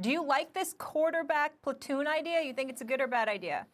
Do you like this quarterback platoon idea? You think it's a good or bad idea?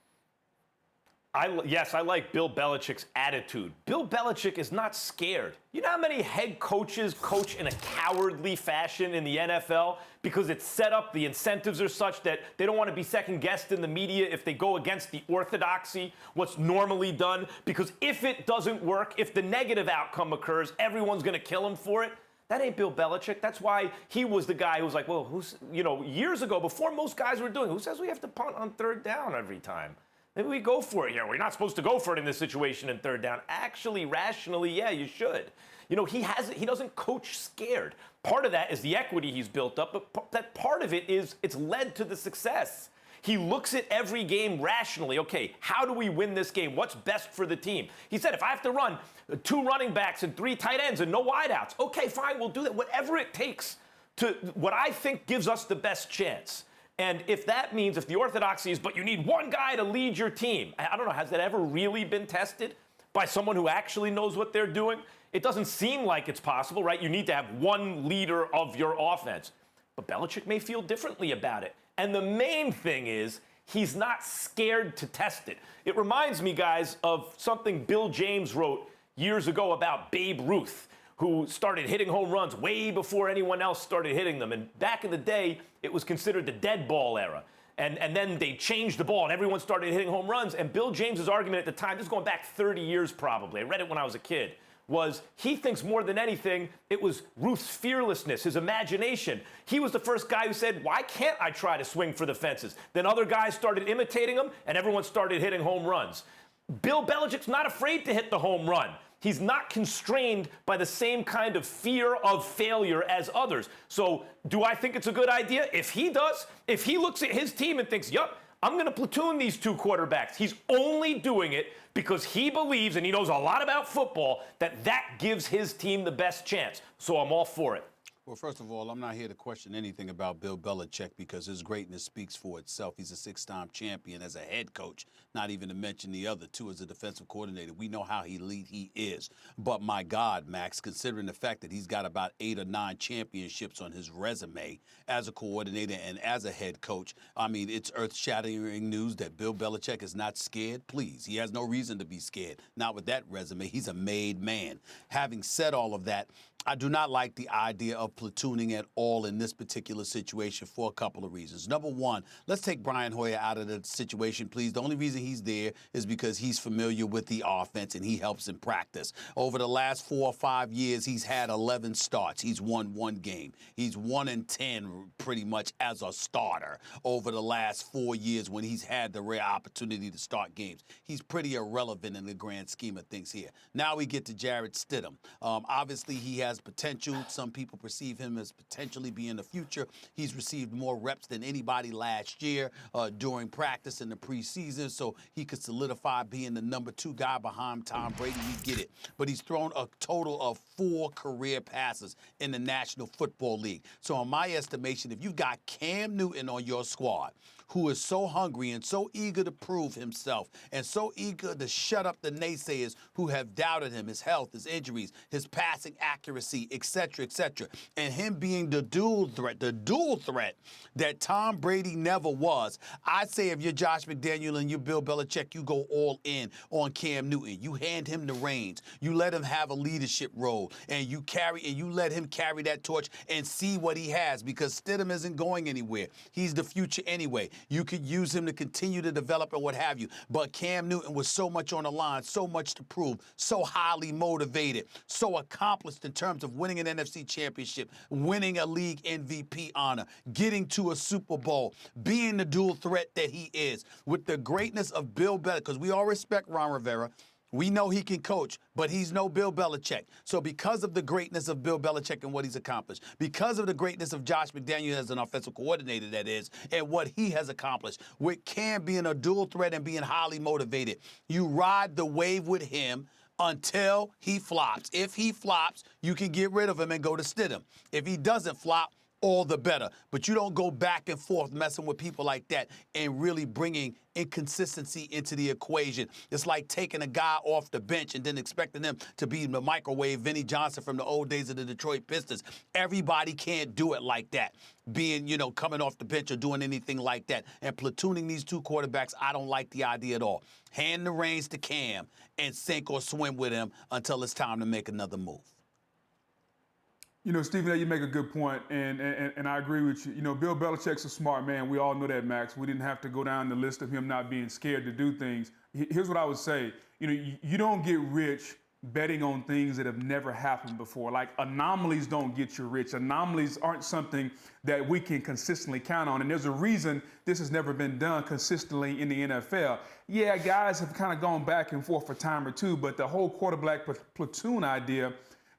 Yes, I like Bill Belichick's attitude. Bill Belichick is not scared. You know how many head coaches coach in a cowardly fashion in the NFL because it's set up, the incentives are such that they don't want to be second-guessed in the media if they go against the orthodoxy, what's normally done, because if it doesn't work, if the negative outcome occurs, everyone's going to kill him for it. That ain't Bill Belichick. That's why he was the guy who was like, well, years ago, before most guys were doing, who says we have to punt on third down every time? Maybe we go for it here. We're not supposed to go for it in this situation in third down. Actually, rationally, yeah, you should. He doesn't coach scared. Part of that is the equity he's built up, but that part of it is it's led to the success. He looks at every game rationally. Okay, how do we win this game? What's best for the team? He said, if I have to run 2 running backs and 3 tight ends and no wideouts, okay, fine, we'll do that. Whatever it takes to what I think gives us the best chance. And if that means, if the orthodoxy is, but you need one guy to lead your team, I don't know, has that ever really been tested by someone who actually knows what they're doing? It doesn't seem like it's possible, right? You need to have one leader of your offense. But Belichick may feel differently about it. And the main thing is, he's not scared to test it. It reminds me, guys, of something Bill James wrote years ago about Babe Ruth, who started hitting home runs way before anyone else started hitting them. And back in the day, it was considered the dead ball era. And then they changed the ball, and everyone started hitting home runs. And Bill James's argument at the time, this is going back 30 years probably, I read it when I was a kid, was he thinks more than anything, it was Ruth's fearlessness, his imagination. He was the first guy who said, why can't I try to swing for the fences? Then other guys started imitating him, and everyone started hitting home runs. Bill Belichick's not afraid to hit the home run. He's not constrained by the same kind of fear of failure as others. So do I think it's a good idea? If he does, if he looks at his team and thinks, yup, I'm going to platoon these 2 quarterbacks, he's only doing it because he believes, and he knows a lot about football, that gives his team the best chance. So I'm all for it. Well, first of all, I'm not here to question anything about Bill Belichick because his greatness speaks for itself. He's a 6-time champion as a head coach, not even to mention the other 2 as a defensive coordinator. We know how elite he is. But my God, Max, considering the fact that he's got about 8 or 9 championships on his resume as a coordinator and as a head coach, I mean, it's earth-shattering news that Bill Belichick is not scared. Please, he has no reason to be scared. Not with that resume. He's a made man. Having said all of that, I do not like the idea of platooning at all in this particular situation for a couple of reasons. Number one, let's take Brian Hoyer out of the situation, please. The only reason he's there is because he's familiar with the offense and he helps in practice. Over the last 4 or 5 years, he's had 11 starts. He's won 1 game. He's 1-10 pretty much as a starter over the last 4 years when he's had the rare opportunity to start games. He's pretty irrelevant in the grand scheme of things here. Now we get to Jarrett Stidham. Obviously, he has potential. Some people perceive him as potentially being the future. He's received more reps than anybody last year during practice in the preseason, so he could solidify being the number 2 guy behind Tom Brady. We get it. But he's thrown a total of 4 career passes in the National Football League. So in my estimation, if you've got Cam Newton on your squad, who is so hungry and so eager to prove himself and so eager to shut up the naysayers who have doubted him, his health, his injuries, his passing accuracy, etc., and him being the dual threat that Tom Brady never was, I say if you're Josh McDaniel and you're Bill Belichick, you go all in on Cam Newton. You hand him the reins. You let him have a leadership role, and you let him carry that torch and see what he has, because Stidham isn't going anywhere. He's the future anyway. You could use him to continue to develop and what have you. But Cam Newton was so much on the line, so much to prove, so highly motivated, so accomplished in terms of winning an NFC championship, winning a league MVP honor, getting to a Super Bowl, being the dual threat that he is. With the greatness of Bill Belichick, because we all respect Ron Rivera, we know he can coach, but he's no Bill Belichick. So because of the greatness of Bill Belichick and what he's accomplished, because of the greatness of Josh McDaniel as an offensive coordinator, that is, and what he has accomplished, with Cam being a dual threat and being highly motivated, you ride the wave with him until he flops. If he flops, you can get rid of him and go to Stidham. If he doesn't flop, all the better. But you don't go back and forth messing with people like that and really bringing inconsistency into the equation. It's like taking a guy off the bench and then expecting them to be in the microwave, Vinnie Johnson from the old days of the Detroit Pistons. Everybody can't do it like that, being, coming off the bench or doing anything like that. And platooning these two quarterbacks, I don't like the idea at all. Hand the reins to Cam and sink or swim with him until it's time to make another move. Stephen, you make a good point, and I agree with you. Bill Belichick's a smart man. We all know that, Max. We didn't have to go down the list of him not being scared to do things. Here's what I would say. You don't get rich betting on things that have never happened before. Like, anomalies don't get you rich. Anomalies aren't something that we can consistently count on. And there's a reason this has never been done consistently in the NFL. Yeah, guys have kind of gone back and forth for a time or two, but the whole quarterback platoon idea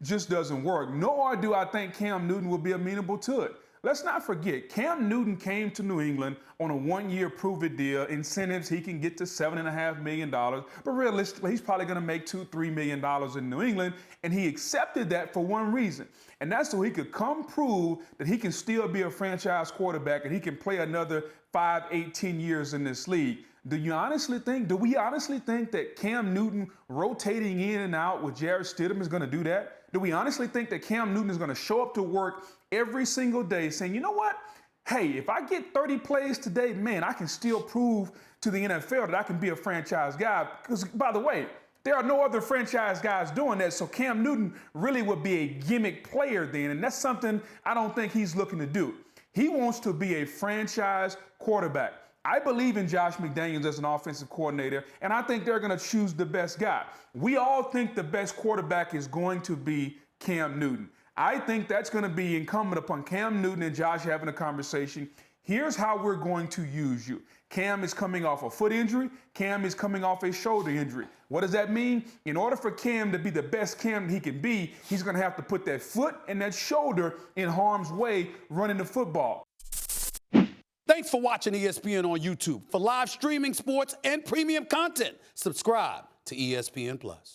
just doesn't work. Nor do I think Cam Newton will be amenable to it. Let's not forget, Cam Newton came to New England on a one-year prove-it deal. Incentives, he can get to $7.5 million. But realistically, he's probably going to make $2-3 million in New England. And he accepted that for one reason. And that's so he could come prove that he can still be a franchise quarterback and he can play another 5, 8, 10 years in this league. Do we honestly think that Cam Newton rotating in and out with Jarrett Stidham is going to do that? Do we honestly think that Cam Newton is going to show up to work every single day saying, you know what? Hey, if I get 30 plays today, man, I can still prove to the NFL that I can be a franchise guy. Because, by the way, there are no other franchise guys doing that, so Cam Newton really would be a gimmick player then, and that's something I don't think he's looking to do. He wants to be a franchise quarterback. I believe in Josh McDaniels as an offensive coordinator, and I think they're going to choose the best guy. We all think the best quarterback is going to be Cam Newton. I think that's going to be incumbent upon Cam Newton and Josh having a conversation. Here's how we're going to use you. Cam is coming off a foot injury. Cam is coming off a shoulder injury. What does that mean? In order for Cam to be the best Cam he can be, he's going to have to put that foot and that shoulder in harm's way running the football. Thanks for watching ESPN on YouTube. For live streaming sports and premium content, subscribe to ESPN+.